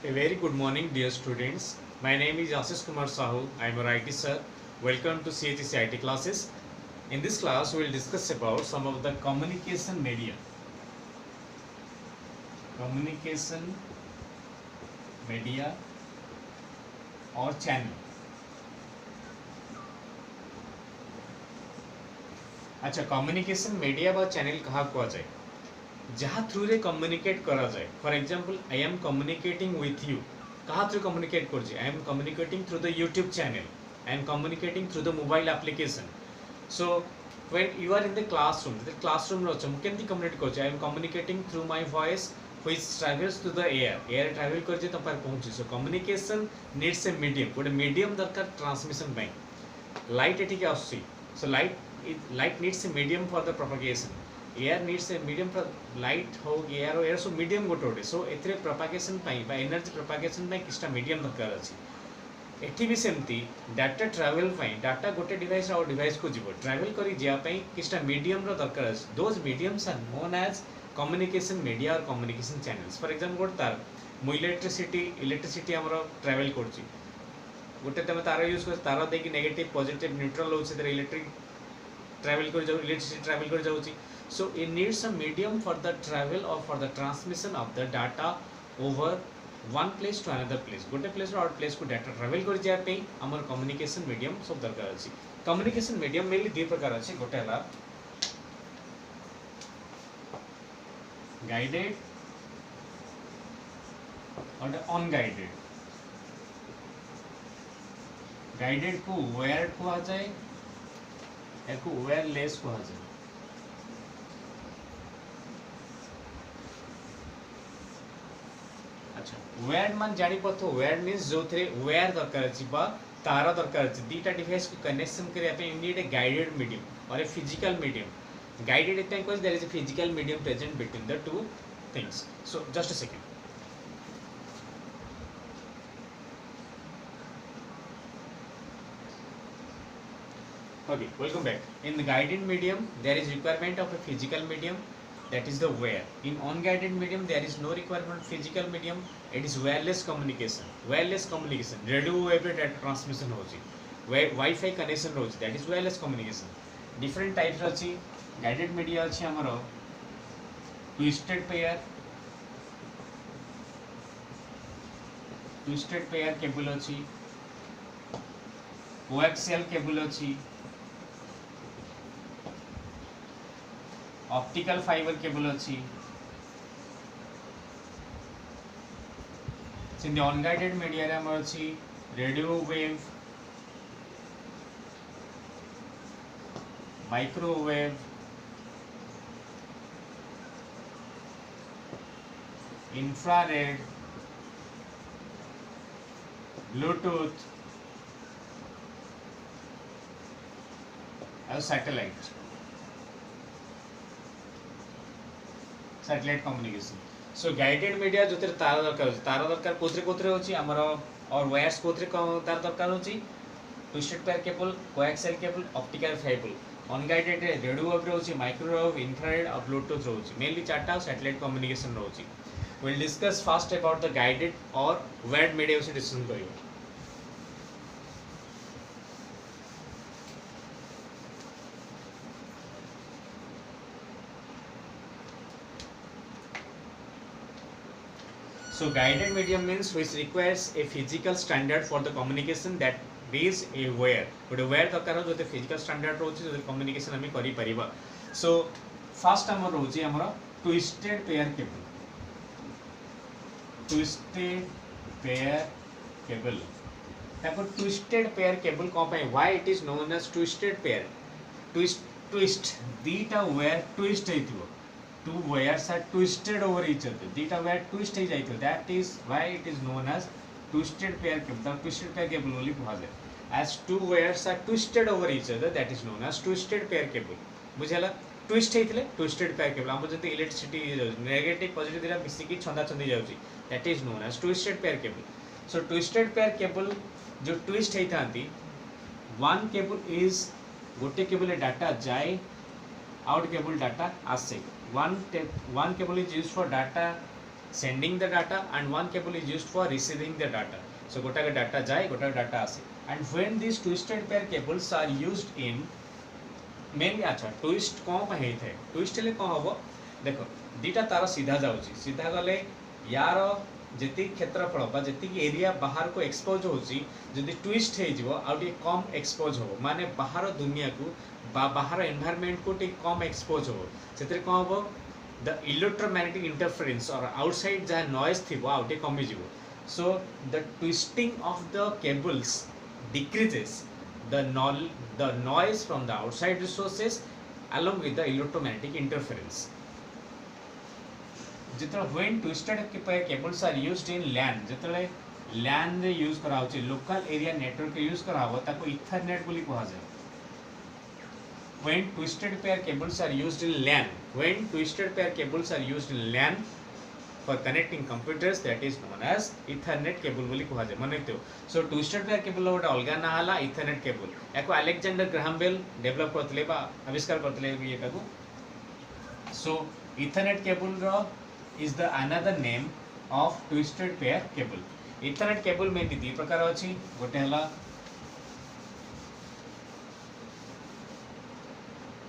A very good morning, dear students. My name is Ashish Kumar Sahu. I am a IT sir. Welcome to CHC IT classes. In this class, we will discuss about some of the communication media. Communication media or channel. अच्छा, communication media बा channel कहा कुआ जाए जहाँ through रे communicate करा जाए. For example I am communicating with you. कहाँ थ्रू कम्युनिकेट कर I am communicating through the YouTube channel. I am communicating through the mobile application. So when you are in the classroom रो हम केमती communicate कर I am communicating through my voice which travels to the air travel कर तुम पार पहुँची. So communication needs a medium. गोटे medium दरकार ट्रांसमिशन लाइट एटिके आसुची. सो light needs a medium for the propagation. Air needs a medium for light हो air हो air so medium गोटे गोटे. So एथिरे propagation पाई बा energy propagation पाई किस्टा medium दरकार अछि. एठी भी सेमती डाटा ट्रैवल पाई डाटा गोटे डिवाइस और डिवाइस को जीवो ट्रैवल करी जिया पाई किस्टा medium रो दरकार अछि. Those mediums are known as communication media or communication channels. For example गोटे तार मु इलेक्ट्रिसिटी हमरो ट्रैवल करछि. गोटे तमे तार यूज कर तार देकी नेगेटिव पॉजिटिव न्यूट्रल हो से इलेक्ट्रिक ट्रैवल कर जाउ इलेक्ट्रिसिटी ट्रैवल कर जाउची. So it needs a medium for the travel और for the transmission of the data over one place to another place. गोटे प्लेस और प्लेस को डाटा ट्रैवल कर जाय पे हमर कम्युनिकेशन मीडियम सब दरकार अछि. कम्युनिकेशन मीडियम मेनली दो प्रकार अछि. गोटे हला गाइडेड और अनगाइडेड. गाइडेड को वायर्ड को जाए एको वायरलेस कहा जाए. अच्छा वायर्ड मान जानी पथो वायर्ड मींस जो थे वायर दरकार अछि बा तार दरकार अछि. दीटा डिवाइस को कनेक्शन करिया पे you need a guided medium और ए फिजिकल मीडियम. गाइडेड इतना because there is a physical medium present between the two things. So just a second. Okay, welcome back. In the guided medium, there is requirement of a physical medium, that is the wire. In unguided medium, there is no requirement of physical medium. It is wireless communication. Wireless communication. Radio wave data transmission होची. Wi-Fi connection होची. That is wireless communication. Different types होची. Guided media होची हमारो twisted pair cable होची. coaxial cable होची. Optical fibre cable अच्छी. Sindhi unguided media रे हमर अच्छी radio wave, microwave, infrared, Bluetooth और सैटेलाइट कम्युनिकेशन. सो गाइडेड मीडिया जो तार दरकार कोथरे होची हमर और वायर्स कोथरे तार दरकार होची twisted pair cable, coaxial cable, optical fibre. Unguided radio wave होची माइक्रोवेव, इंफ्रारेड और ब्लूटूथ होची. मेनली चारटा सैटेलाइट कम्युनिकेशन होची. We will discuss first about the guided और वायर्ड मीडिया से डिस्कशन करियो. So guided medium means which requires a physical standard for the communication, that is a wire. गोटे wire दरकार जो physical standard रोची जो communication हमें करी परिबा. So first हमर रोची हमर twisted pair cable. Twisted pair cable. ताको twisted pair cable को पाए why it is known as twisted pair. Twist दीटा wire twist हेतिबो. Two wires are twisted over each other. Dita wire twist है जाइतो. That is why it is known as twisted pair cable. The twisted pair cable only कहा जाए. As two wires are twisted over each other, that is known as twisted pair cable. बुझेला twist है इतले twisted pair cable. हम जैसे electricity negative positive दिला मिसी की छंदा छंदी जाऊँगी. That is known as twisted pair cable. So twisted pair cable जो twist है थांती one cable is गोटे cable data जाए out cable data आसे. One cable is used for data sending the data and one cable is used for receiving the data. So गोटा data जाए गोटा data आसे. And when these twisted pair cables are used in mainly अच्छा twist कौन पे हेई थे twist ले कौन हबो देखो दीटा तार सीधा जाउची सीधा गले यार जेति क्षेत्रफल बा जेति एरिया बाहर को एक्सपोज होची जदि ट्विस्ट हे जिवो आ कम एक्सपोज हो माने बाहर दुनिया को बाहर एनवायरनमेंट को कम एक्सपोज हो सेतिर कौन हबो द इलेक्ट्रोमैग्नेटिक इंटरफेरेंस और आउटसाइड जहाँ नॉइज थिबो आ कमी जिवो. So the twisting of the cables decreases the noise from the outside resources along with the electromagnetic interference. जितने when twisted cables are used in LAN जितने LAN रे use करा होची लोकल एरिया नेटवर्क यूज करा हो ताको Ethernet बोली कहा जाए. When twisted pair cables are used in LAN for connecting computers, that is known as Ethernet cable बोली कहा जाए माने तो. So twisted pair cable गोटे अलग ना हला Ethernet cable एको अलेक्जेंडर ग्राहम बेल डेवलप करतले बा आविष्कार करतले ये काको. So Ethernet cable row is the another name of twisted pair cable. Ethernet cable में दी प्रकार अछि गोटे हला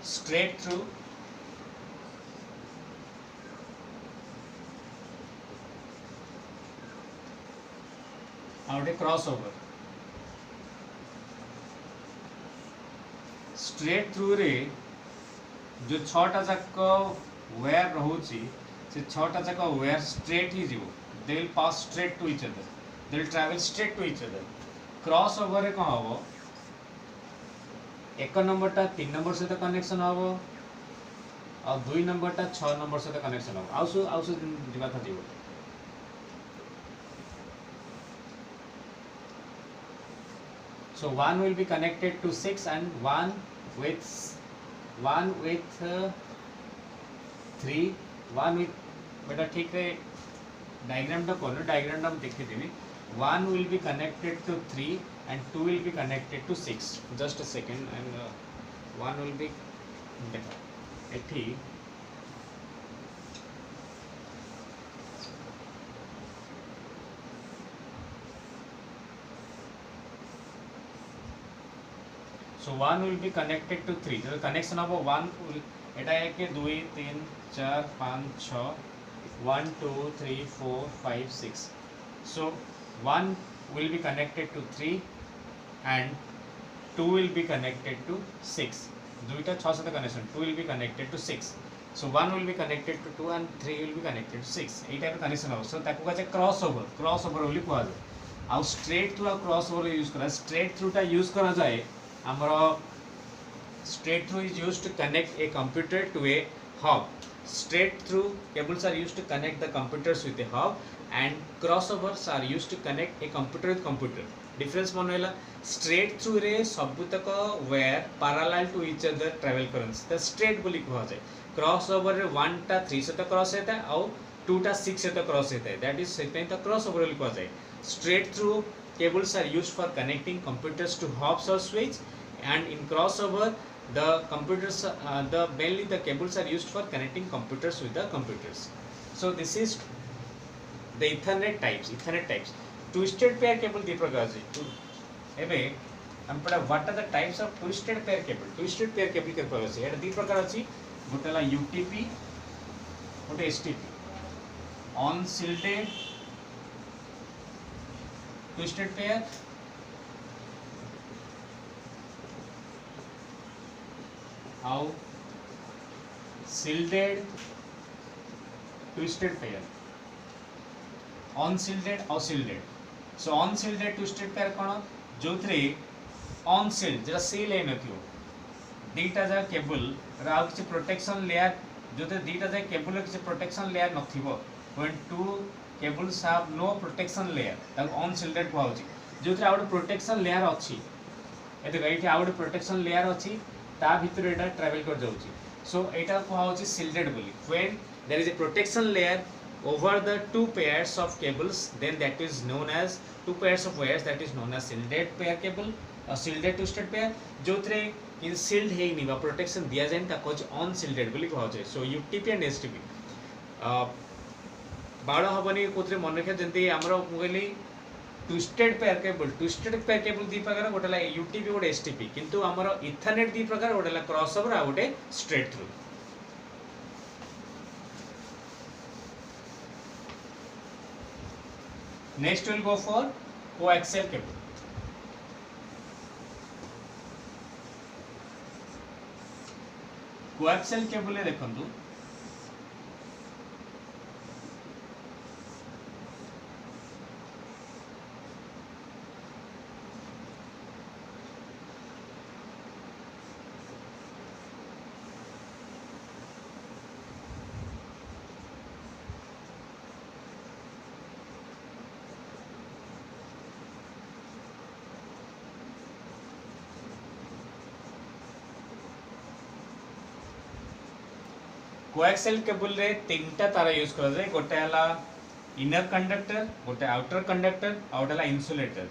straight through आउटे क्रॉस ओवर. स्ट्रेट थ्रू रे जो छटा जाक वायर रहउची से छटा जाक वायर स्ट्रेट ही जीवो they will pass straight to each other they will travel straight to each other. Cross over रे कोन हबो एक नंबर ता 3 नंबर से कनेक्शन हबो और 2 नंबर ता 6 नंबर से कनेक्शन हबो आउसु दिबा था जीवो. So one will be connected to 6 and one with 3 one with बेटा ठीक है डायग्राम टा कोन डायग्राम टा देखि देबी. One will be connected to 3 and 2 will be connected to 6. Just a second and one will be देखो एठी So one will be connected to 3. The connection of one will एटा है कि 2 3 4 5 6 1 2 3 4 5 6. So one will be connected to 3 and 2 will be connected to 6. दुईटा 6 से connection 2 will be connected to 6. So one will be connected to 2 and 3 will be connected to 6. एई type connection हो. सो ताको कहै cross over बोली कहै जाय. आ स्ट्रेट थ्रू आ क्रॉस ओवर यूज करा. स्ट्रेट थ्रू टा यूज करा जाय आमर straight through is used to connect a computer to a hub. Straight through cables are used to connect the computers with a hub and crossovers are used to connect a computer with computer. Difference मन होला straight through रे सबुतक wire parallel to each other travel करन्स त straight बोली कहा जाय. crossover रे 1 टा 3 से त क्रॉस हेता औ 2 टा 6 से त क्रॉस हेता. दैट इज सेटा त crossover बोली कहा जाय. straight through cables are used for connecting computers to hubs or switch and in crossover the computers mainly the cables are used for connecting computers with the computers. So this is the Ethernet types. Twisted pair cable दी प्रकार से एबे हम पढ़ा what are the types of twisted pair cable. Twisted pair cable के प्रकार से एटा दी प्रकार अछि गोटेला UTP गोटे STP. Unshielded twisted pair how shielded twisted pair. Unshielded और shielded. So unshielded twisted pair कौन जो थे unshielded जरा seal है न क्यों दीटा जा केबल राउ किसी प्रोटेक्शन लेयर जो थे दीटा जा केबल किसी प्रोटेक्शन लेयर न थी वो when two cables have no protection layer तब unshielded को आउची जो थे आउट प्रोटेक्शन लेयर अच्छी ए देखो एठी आउट प्रोटेक्शन लेयर अच्छी ता भितर एटा ट्रैवल कर जाउची. सो एटा को होची shielded बोली. When there is a protection layer over the two pairs of cables then that is known as two pairs of wires that is known as shielded pair cable or shielded twisted pair. जो थरे इन shield है नहीं बा protection दिया जाए ता coach unshielded बोली कहा जाए. So UTP and STP बाड़ हेनी कौन मन रखा जमी आमर कहली ट्विस्टेड पेयर केबल दी प्रकार गोटे यूटीपी गोटे एसटीपी किंतु आमर इथरनेट दी प्रकार गोटे क्रॉस ओवर आ गोटे straight through. Next will go for coaxial cable. Coaxial cable देखंतु कोएक्सियल केबल रे तीनटा तार यूज करा जाय गोटे हला इनर कंडक्टर गोटे आउटर कंडक्टर और गोटे insulator.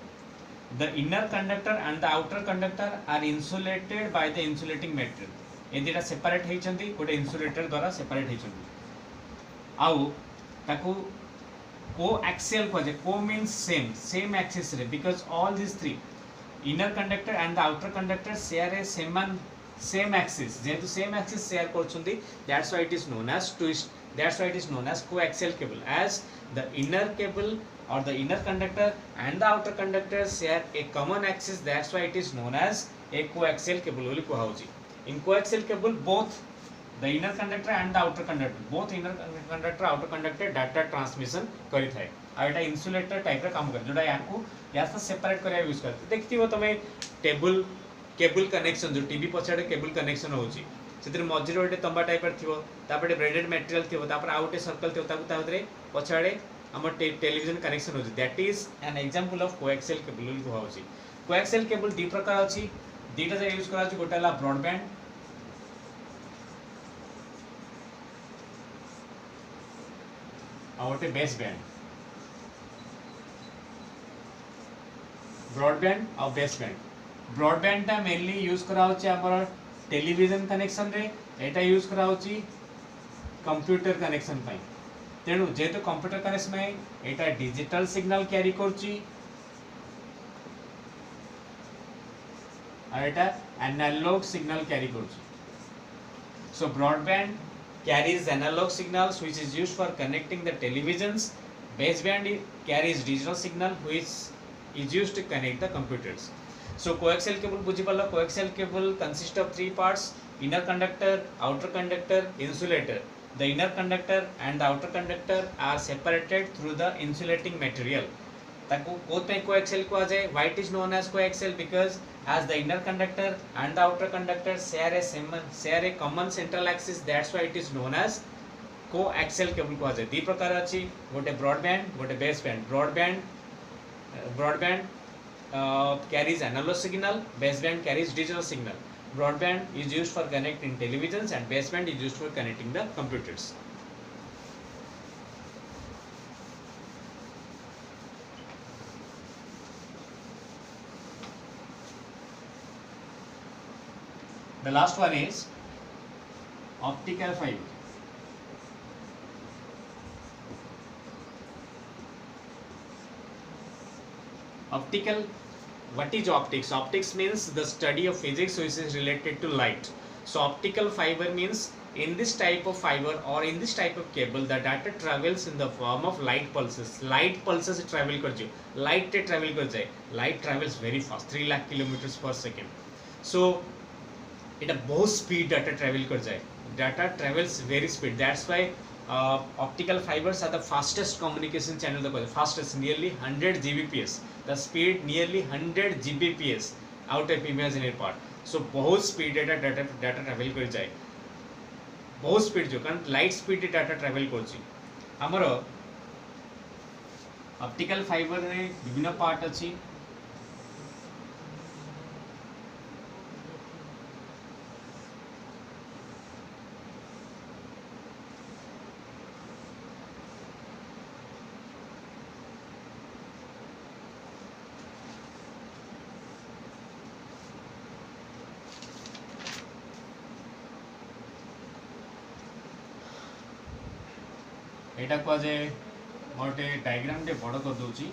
The inner conductor and the outer conductor are insulated by the insulating material. ए दिटा सेपरेट हेचंती गोटे इंसुलेटर द्वारा सेपरेट हेचंती आउ ताकू कोएक्सियल को जे को मींस सेम एक्सिस रे because all this three inner conductor and the outer conductor share A same axis जेहेतु same axis share करछुंदी that's why it is known as twist that's why it is known as coaxial cable as the inner cable or the inner conductor and the outer conductor share a common axis that's why it is known as a coaxial cable बोली कुहा होची। in coaxial cable both the inner conductor and the outer conductor both inner conductor outer conductor data transmission करि थाए आ एटा insulator type रे काम करे जोडा याकू या से सेपरेट करया यूज करते देखथिबो तमे टेबल केबल कनेक्शन जो टीवी पछाड़े केबल कनेक्शन होची सेतिर मझिरे गोटे तंबा टाइप थिबो तापरे ब्रेडेड मटेरियल थिबो तापर आ गोटे सर्कल थिबो ताकू तादरे पछाड़े हमर टेलीविजन कनेक्शन होची that is an example of coaxial cable को होची। कोएक्सियल केबल दी प्रकार अछि दीटा जे यूज करा अछि गोटे ला ब्रॉडबैंड आ गोटे बेस बैंड ब्रॉडबैंड और बेस बैंड। ब्रॉडबैंड टा मेनली यूज करा होची हमर टेलीविजन कनेक्शन रे एटा यूज करा होची कंप्यूटर कनेक्शन पई तेणु जेतो कंप्यूटर कनेक्शन में एटा डिजिटल सिग्नल कैरी करची और एटा एनालॉग सिग्नल कैरी करची। सो broadband carries analog signals which is used for connecting the televisions. Baseband carries digital signal which is used to connect the computers. So coaxial cable बुझी पाला coaxial cable consists of three parts: inner conductor, outer conductor, insulator. The inner conductor and the outer conductor are separated through the insulating material. ताकू both में coaxial को आ जाए. Why it is known as coaxial? Because as the inner conductor and the outer conductor share a common central axis, that's why it is known as coaxial cable को आ जाए. दी प्रकार अच्छी गोटे broadband गोटे baseband. Broadband carries analog signal, baseband carries digital signal. Broadband is used for connecting televisions and baseband is used for connecting the computers. The last one is optical fiber. Optical, what is optics? Optics means the study of physics which is related to light. So optical fiber means in this type of fiber or in this type of cable the data travels in the form of light pulses. Light pulses travel करजे, light te travel कर जाए. Light travels very fast, 3 lakh kilometers per second. So এটা बहुत speed data travel कर जाए. Data travels very speed. That's why optical fibres are the fastest communication channel. The fastest nearly 100 Gbps. The speed nearly 100 Gbps out of imaginary part. So बहुत speed data travel कर जाए. बहुत speed जो कारण light speed data travel करछि. हमर optical fibre रे विभिन्न पार्ट अछि. एटा को जे गोटे डायग्राम टे बड़ कर दूची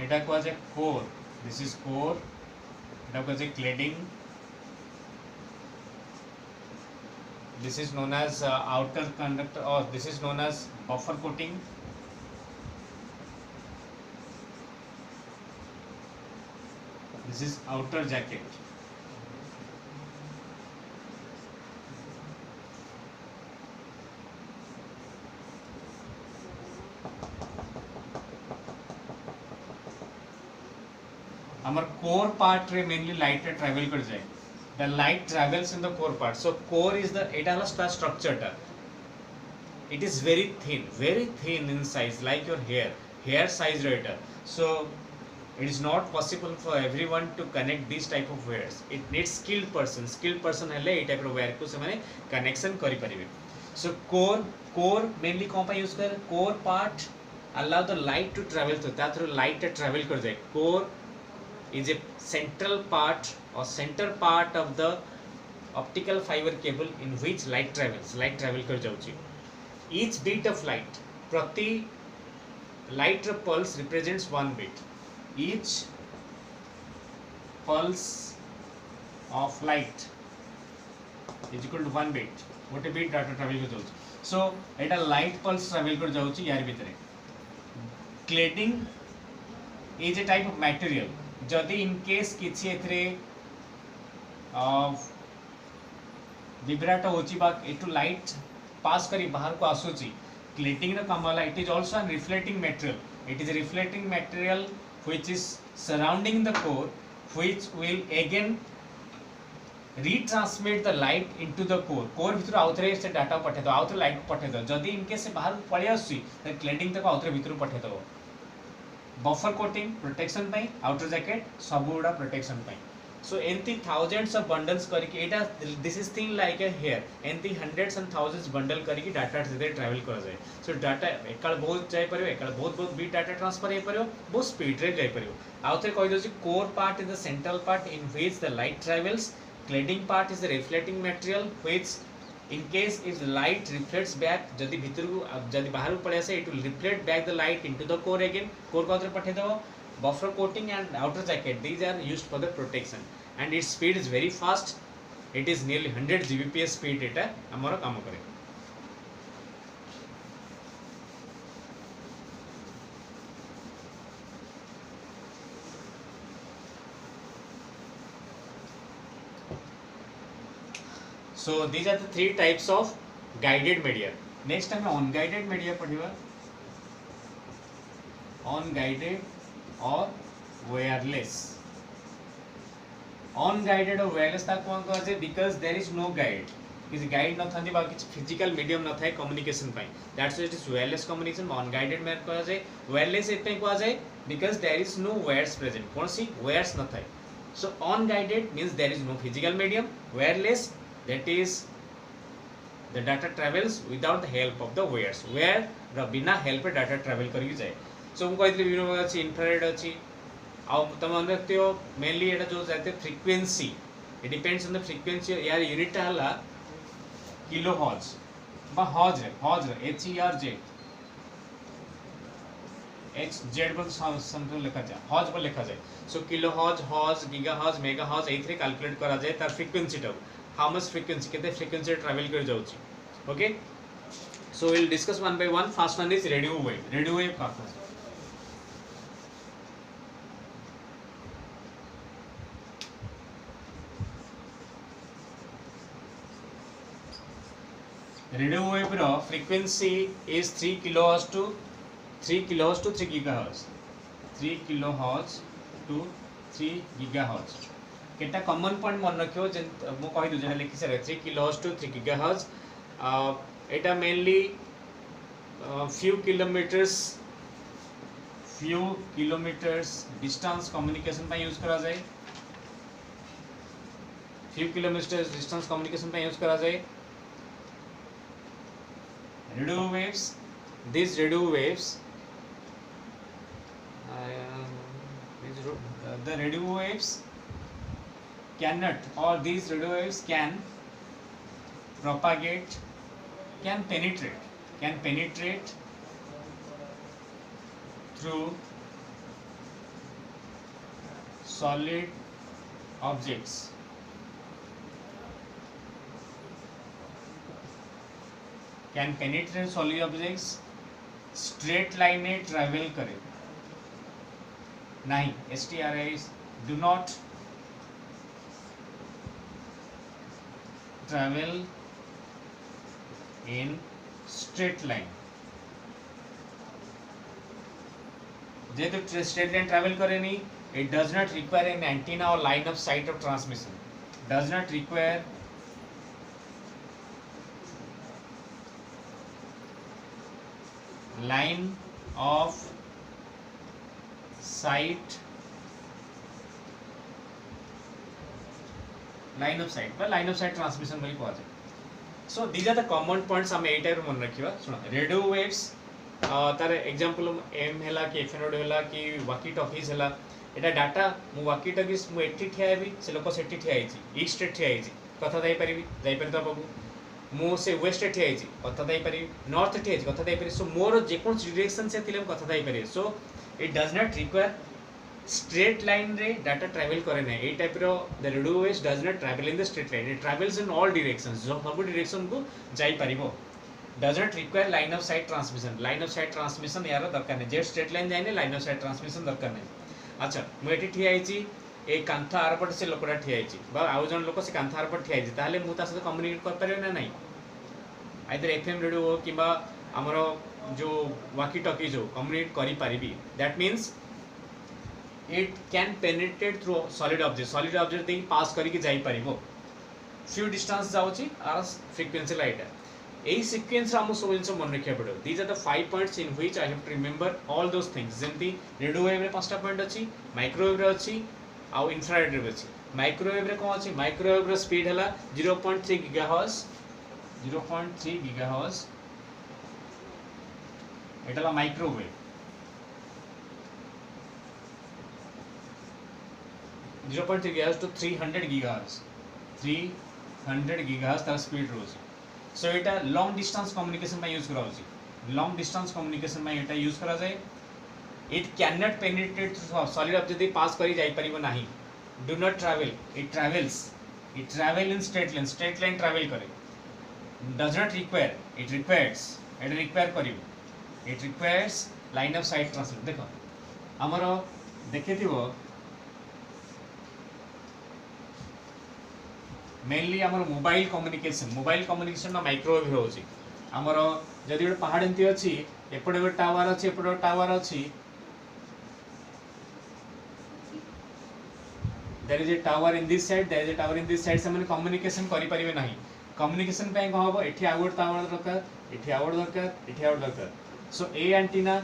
एटा को जे कोर दिस इज कोर एटा को जे cladding this is known as outer conductor or this is known as buffer coating this is outer jacket our core part रे mainly light travel कर जाए the light travels in the core part so core is the eta hala structure ta it is very thin in size like your hair size rate so it is not possible for everyone to connect this type of wires it needs skilled person hele ei type of wire को से माने connection करि परिबे so core mainly कोन pa use कर core part allow the light to travel to that through light travel कर जाए core is a central part or center part of the optical fiber cable in which light travel कर जाउची each bit of light प्रति light pulse represents one bit each pulse of light is equal to one bit गोटे bit data travel कर जाउची so एटा light pulse travel कर जाउची यार भितरे cladding is a type of material जदि in case किछि एथरे विब्राटो होची बा एटू लाइट पास करी बाहर को आसुची क्लेटिंग र काम वाला it is also an reflecting material it is a reflecting material which is surrounding the core which will again retransmit the light into the core भितर आउथरे से डाटा पठे दो आउथरे लाइट पठे दो जदि इन केस से बाहर पळे आसी त क्लेडिंग तक आउथरे भितर पठे दो बफर कोटिंग प्रोटेक्शन पाई आउटर जैकेट सबुडा प्रोटेक्शन पाई सो एंती थाउजेंड्स ऑफ बंडल्स करके एटा this is thing like a hair एंती हंड्रेड्स एंड थाउजेंड्स बंडल करके डाटा से ट्रैवल कर जाए सो डाटा एकाल बहुत जाय परियो एकाल बहुत बिट डाटा ट्रांसफर हे परियो बहुत स्पीड रे जाय परियो आउथरे कहि दो core part is the central part in which the light travels cladding part is the reflecting material which in case if the light reflects back जदि भीतर को जदि बाहर को पड़े ऐसे it will reflect back the light into the core again core को अंदर पठे दो buffer coating and outer jacket these are used for the protection and its speed is very fast it is nearly 100 Gbps speed एटा हमरो काम करे So these are the three types of guided media. Next time unguided media पढ़िबा unguided or wireless. Unguided or wireless ता कोन कह जे because there is no guide. किसी guide न थांदी बा किछ physical medium न थाए communication pi that's why it is wireless communication unguided में कह जे वायरलेस एते कह जाए because there is no wires present कोनसी वायर्स न थाए so unguided means there is no physical medium wireless that is the data travels without the help of the wires where the बिना help data travel करी जाए so हम कहते विभिन्न प्रकार अछि इंफ्रारेड अछि आ तम देखते हो मेनली एटा जो जाते frequency it depends on the frequency यार यूनिट हला किलो हर्ट्ज बा hertz H E R Z H Z पर समथिंग लिखा जाए हर्ट्ज पर लिखा जाए so kilo hertz giga hertz mega hertz एथरे कैलकुलेट करा जाए तार फ्रीक्वेंसी टा how much frequency केते frequency travel कर जाउची okay so we'll discuss one by one first one is radio wave का radio wave रो frequency is 3 kilohertz to 3 gigahertz 3 kilohertz to 3 gigahertz केटा कॉमन पॉइंट मन रखियो जे मो कहि दु जे लिखि सरे 3 kilohertz to 3 gigahertz Etah mainly few kilometers distance communication पे यूज करा जाए few kilometers डिस्टेंस कम्युनिकेशन पे यूज करा जाए radio waves these radio waves the radio waves cannot, or these radio waves can propagate, can penetrate through solid objects, can penetrate solid objects, straight line में travel करे नहीं, STRIs do not travel in straight line. जेहेतु straight line travel करे नहीं, it does not require an antenna or line of sight of transmission. Does not require line of sight, line of sight transmission बोली कहा जाए. So these are the common points हमें एटा रे मन रखिबा. सुनो radio waves तार एग्जांपल एम हैला कि एफएम रेडियो हैला कि वाकी टॉकीज हैला, एटा डाटा मु वाकी टॉकीज मु एठी ठिया हेबी, से लोक सेठी ठिया आइछि, ईस्ट ठिया आइछि, कथा दाई परिबी त बाबू मु से वेस्ट ठिया आइछि, कथा दाई परिबी, नॉर्थ ठिया आइछि, कथा दाई परिबी. सो मोर जे कोन डायरेक्शन से थिले कथा दाई परिबी. So it does not require straight line रे डाटा ट्रैवल करे ना. ए टाइप रो the radio waves does not travel in the straight line, it travels in all directions, जो सब डायरेक्शन को जाई परिबो. Does not require line of sight transmission, line of sight transmission यार दरकार नहीं, जे स्ट्रेट लाइन जाइने लाइन ऑफ साइट ट्रांसमिशन दरकार नहीं. अच्छा मु एठी ठिया आइछि, ए कांथा आरपट से लोकटा ठिया आइछि बा आउ जन लोक से कांथा आरपट ठिया आइछि, ताले मु ता साथ कम्युनिकेट कर परिबे ना नहीं. आइदर एफएम रेडियो हो किबा हमरो जो वाकी टॉकीज हो कम्युनिकेट करि परिबी. That means it can penetrate through solid object देकी पास करी के जाई परिबो. few distance जाउची आर frequency लाइट एई सीक्वेंस हम सब जिंस मन रखिया पड़ो. these are the 5 points in which I have to remember all those things. जेंती रेडियो वेव रे पांचटा पॉइंट अछि, माइक्रोवेव रे अछि आ इंफ्रारेड रे अछि. माइक्रोवेव रे कोन अछि, माइक्रोवेव रे स्पीड हला 0.3 गीगाहर्ट्ज, 0.3 गीगाहर्ट्ज एटाला microwave. 0.3 GHz to 300 GHz, 300 GHz तार स्पीड रोज. सो एटा लॉन्ग डिस्टेंस कम्युनिकेशन में यूज करा होची, लॉन्ग डिस्टेंस कम्युनिकेशन में एटा यूज करा जाए. It can not penetrate through solid object दे पास करी जाई परिबो नाही. Do not travel, it travel in straight line travel करे. Does not require, it requires, एटा रिक्वायर करिवो, it requires line of sight transmission. देखो हमरो देखिथिबो मेनली आमर मोबाइल कम्युनिकेशन में माइक्रोवेव होची. आमर जदि गोटे पहाड़ एमती अच्छी, एपटे गोटे टावर अच्छी, एपटे गोटे टावर अच्छी, there is a tower in this side, there is a tower in this side, से माने कम्युनिकेशन करि परिबे नाही. कम्युनिकेशन पे को हबो एठी आ गोटे टावर दरकार, एठी आ गोटे दरकार, एठी आ गोटे दरकार. सो ए एंटीना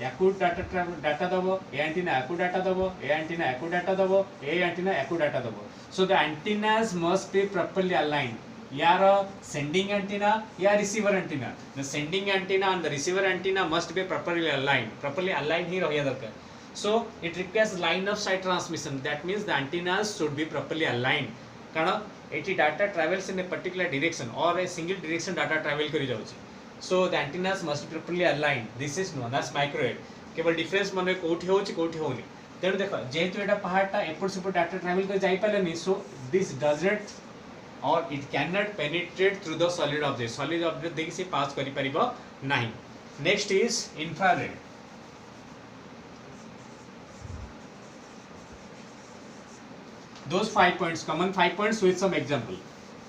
याकू डाटा दबो, ए एंटीना याकू डाटा दबो, ए एंटीना याकू डाटा दबो, ए एंटीना याकू डाटा दबो. So the antennas must be properly aligned. यार sending antenna या receiver antenna, the sending antenna and the receiver antenna must be properly aligned ही रहिया दरकार. So it requires line of sight transmission. That means the antennas should be properly aligned. कारण eighty data travels in a particular direction or a single direction data travel करी जाउची. So the antennas must be properly aligned. This is known as microwave. केवल difference माने कोठी होची कोठी होनी. तेणु देख जेहेतु एटा पहाड़टा एपट सेपट डाटा ट्रैवल कर जाई पालेनी. सो दिस डज नॉट और it can not penetrate through the solid object देखि से पास करि परिबो नाही. Next is infrared. Those 5 points common 5 points with some example.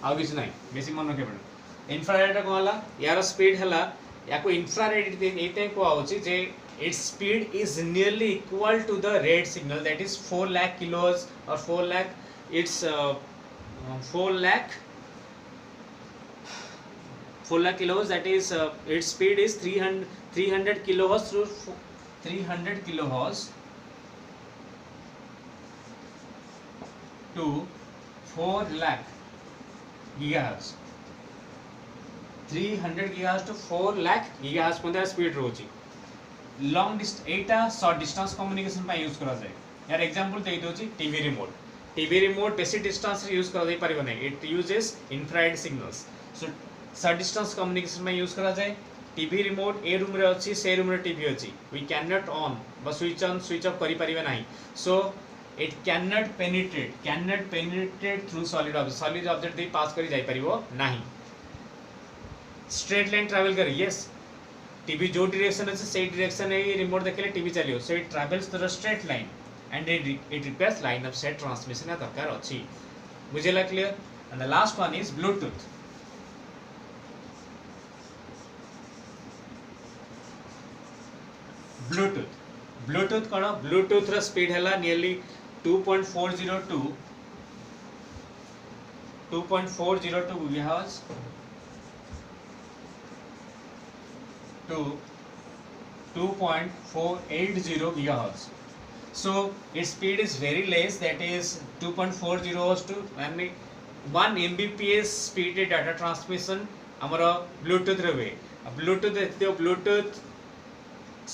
आ किछ नाही बेसी मन रखे पड़े. इंफ्रारेड कोन हला, यार स्पीड हला याको इंफ्रारेड एते को आउची जे its speed is nearly equal to the red signal, that is 4 lakh kilohertz or 4 lakh, it's 4 lakh kilohertz, that is its speed is 300 kilohertz to 300 kilohertz to 4 lakh gigahertz. 300 GHz to 4 lakh GHz पर्यंत speed रोची long डिस्ट एटा short distance communication पे use करा जाए यार example दे दोची TV remote बेसी distance रे use करा जाई परिबो नै it uses infrared signals so short distance communication में यूज करा जाए टीवी रिमोट ए रूम रे अछि से रूम रे टीवी अछि वी कैन नॉट ऑन बस स्विच ऑन स्विच ऑफ करि परिबे नाही सो it cannot penetrate through solid object they pass करी जाई परिबो नाही स्ट्रेट लाइन ट्रैवल करी यस टीवी जो डायरेक्शन अछि से डायरेक्शन ए रिमोट देखले टीवी चलियो so it travels through straight line and it requires line of set transmission या दरकार अछि बुझेला clear and the last one is Bluetooth Bluetooth कौन ब्लूटूथ रा स्पीड हैला nearly 2.402 GHz to 2.480 GHz. So its speed is very less, that is 2.40 to 1 Mbps speed data transmission हमारा Bluetooth रे हुए ब्लूटूथ देखते हो ब्लूटूथ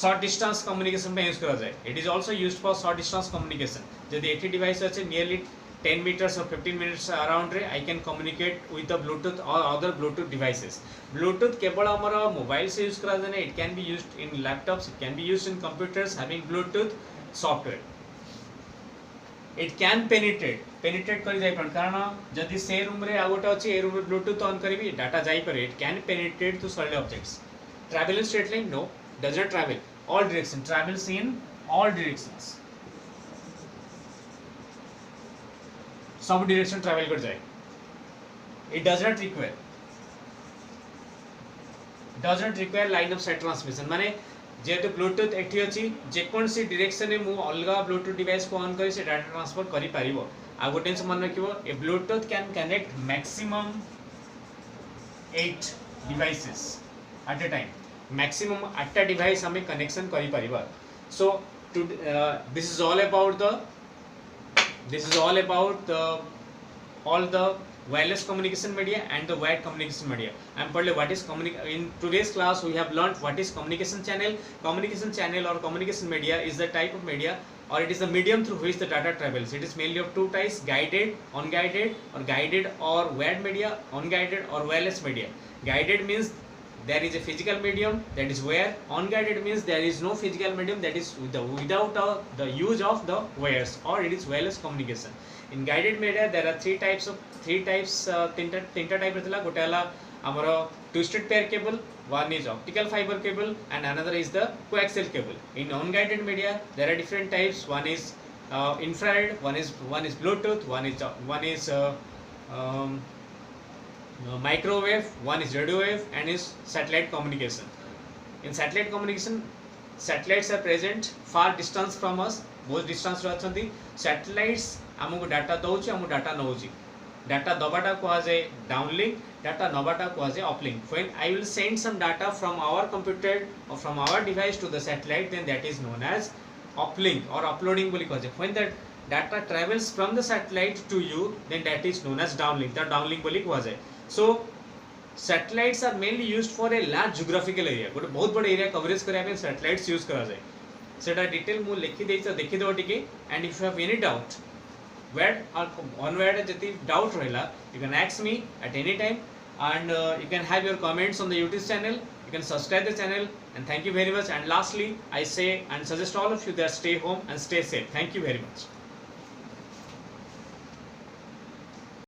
शॉर्ट डिस्टेंस कम्युनिकेशन में use करा जाए it is also used for short distance communication जदि eighty device अच्छे nearly 10 meters or 15 minutes around रे I can communicate with the Bluetooth or other Bluetooth devices. Bluetooth केवल हमारा mobile से use करा जाए it can be used in laptops, it can be used in computers having Bluetooth software. It can penetrate करी जाई पर कारण जदि से रूम रे आ गोटे अछि ए रूम रे Bluetooth ऑन करबी डाटा जाई पर it can penetrate to solid objects. Travel in straight line? No, does not travel. All direction travels in all directions. Sub direction travel कर जाए it does not require line of sight transmission माने जेहेतु Bluetooth एठी अछि जेकोन सी direction में मु अलगा Bluetooth device को ऑन करी से डाटा ट्रांसफर करि परिबो आ गोटे से मन रखिबो ए Bluetooth can connect maximum 8 devices at a time maximum 8 device हमें कनेक्शन करि परिबा so this is all about all the wireless communication media and the wired communication media. I am told what is in today's class we have learned what is communication channel. Communication channel or communication media is the type of media or it is the medium through which the data travels. It is mainly of two types: guided, unguided, or guided or wired media, unguided or wireless media. Guided means there is a physical medium, that is wire. Unguided means there is no physical medium, that is without the use of the wires, or it is wireless communication. In guided media there are three types tinta type rethila gote ala amaro twisted pair cable, one is optical fiber cable and another is the coaxial cable. In unguided media there are different types, one is infrared, one is Bluetooth, one is microwave, one is radio wave and is satellite communication. In satellite communication satellites are present far distance from us, बहुत distance रे अछंती satellites हमको data दउची हम data नउची data दबाटा को जाए downlink data नबाटा को जाए uplink. When I will send some data from our computer or from our device to the satellite, then that is known as uplink or uploading बोली को जाए. When the data travels from the satellite to you, then that is known as downlink. The downlink बोली को जाए. So satellites are mainly used for a large geographical area. गोटे बहुत बड़ area coverage करया पे satellites यूज करा जाए. सेटा डिटेल मु लिखि देई छ देखि दो टिके and if you have any doubt where or on where जति doubt रहला you can ask me at any time and you can have your comments on the YouTube channel. You can subscribe the channel and thank you very much. And lastly I say and suggest all of you that stay home and stay safe. Thank you very much.